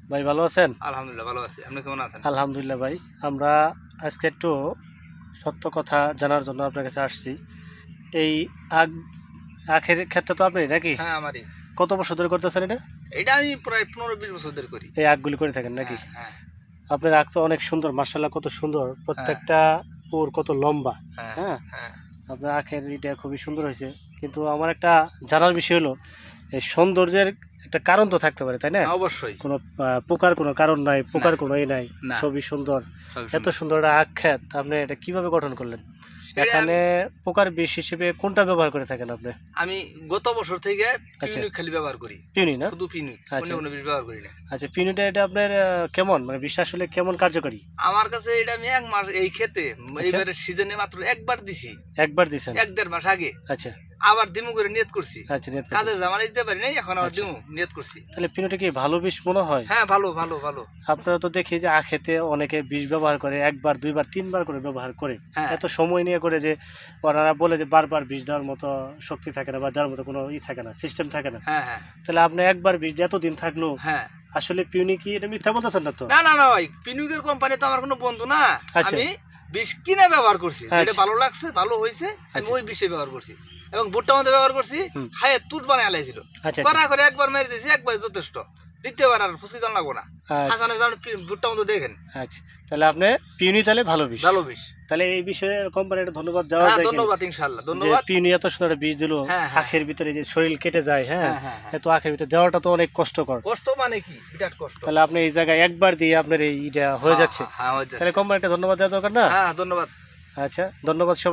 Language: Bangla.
ভাই ভালো আছেন? আলহামদুলিল্লাহ ভালো আছি। আপনি কেমন আছেন? আলহামদুলিল্লাহ ভাই। আমরা আজকে একটু সত্য কথা জানার জন্য আপনার কাছে আসছি। এই আখ আখের ক্ষেত্রে তো আপনি নাকি? হ্যাঁ, আমারই। কত বছর ধরে করতেছেন এটা? এটা আমি প্রায় ১৫-২০ বছর ধরে করি। এই আখগুলি করে থাকেন নাকি? হ্যাঁ, হ্যাঁ, আপনার আখ তো অনেক সুন্দর, মাশাআল্লাহ কত সুন্দর। হ্যাঁ, প্রত্যেকটা পুর কত লম্বা। হ্যাঁ, হ্যাঁ? হ্যাঁ। আপনার আখের এটা খুবই সুন্দর হয়েছে। কিন্তু আমার একটা জানার বিষয় হলো এই সৌন্দর্যের একটা কারণ তো থাকতে পারে, তাই না? অবশ্যই। কোনো পোকার কোনো কারণ নাই, না, পোকার কোনো নাই। না। সবই সুন্দর। সবই এত সুন্দর। সুন্দর একটা আখ ক্ষেত আপনি এটা কিভাবে গঠন করলেন? সেটা এখানে পোকার বিষ হিসেবে কোনটা ব্যবহার করে থাকেন আপনি? আমি গত বছর থেকে আচ্ছা, পিউনিক খালি ব্যবহার করি। পিউনি না? শুধু পিউনিক। অন্য আচ্ছা, কোনো বিষ ব্যবহার করি না। আচ্ছা পিউনিটা এটা আপনার কেমন? মানে বিষ আসলে কেমন কার্যকরী? আমার কাছে এটা আমি ১ মাস এই ক্ষেতে আচ্ছা, এইবারের সিজনে মাত্র একবার দিছি। একবার দিছেন? ১-১.৫ মাস আগে। আচ্ছা, আবার দিমু করে নিয়ত করছি। আচ্ছা নিয়ত করছেন। কাজের জামানা দিতে পারি নাই, এখন আবার আচ্ছা, দিমু নিয়ত করছি। তাহলে পিউনিটা কি ভালো বিষ মনে হয়? হ্যাঁ, ভালো, ভালো, ভালো। আপনারা তো দেখি যে আখেতে অনেকে বিষ ব্যবহার করে, ১ বার, ২ বার, ৩ বার করে ব্যবহার করে। হ্যাঁ, এত সময় নিয়ে করে যে ওনারা বলে যে বারবার বিষ দেওয়ার মতো শক্তি থাকে না বা দেওয়ার মতো কোনো থাকে না, সিস্টেম থাকে না। হ্যাঁ, হ্যাঁ, তাহলে আপনি একবার বিষ দিয়ে এতদিন থাকলো, হ্যাঁ। আসলে পিউনি কি এটা মিথ্যা বলতেছেন না তো? না, না, না ভাই। পিনুকের কোম্পানি তো আমার কোনো বন্ধু না। আচ্ছা, আমি বিষ কিনে ব্যবহার করছি। যেটা আচ্ছা, ভালো লাগছে, ভালো হইছে, আমি আচ্ছা, ওই বিষে ব্যবহার করছি। এবং ভুট্টার মধ্যে ব্যবহার করছি, হুম, খাইয়ে তুত বানায় আলাইছিল। আচ্ছা, কড়া করে একবার মেরে দিয়েছি, একবার যথেষ্ট। দ্বিতীয়বার আর ফুসকি দান লাগবো না। আচ্ছা, হাসান আপনি ভুট্টার মধ্যে দেখেন, আচ্ছা। তাহলে আপনি পিউনি তাহলে ভালো বিষ। ভালো বিষ। তাহলে এই বিষয়ে কোম্পানিটা ধন্যবাদ দেওয়া হ্যাঁ, যায় কি? ধন্যবাদ ইনশাআল্লাহ। যে ধন্যবাদ। পিউনি এত সুন্দর একটা বীজ দিলো, হ্যাঁ, হ্যাঁ, আখের ভিতরে যে শরীর কেটে যায়, হ্যাঁ, হ্যাঁ, হ্যাঁ, হ্যাঁ। এত আখের ভিতরে দেওয়াটা তো অনেক কষ্টকর। কষ্ট মানে কি? বিরাট কষ্ট। তাহলে আপনি এই জায়গায় একবার দিয়ে আপনার এইটা হয়ে হ্যাঁ, যাচ্ছে। হ্যাঁ, হ্যাঁ, হয়ে তাহলে যাচ্ছে। কোম্পানিটা ধন্যবাদ দেওয়া দরকার না? হ্যাঁ, ধন্যবাদ। আচ্ছা, ধন্যবাদ সবাই।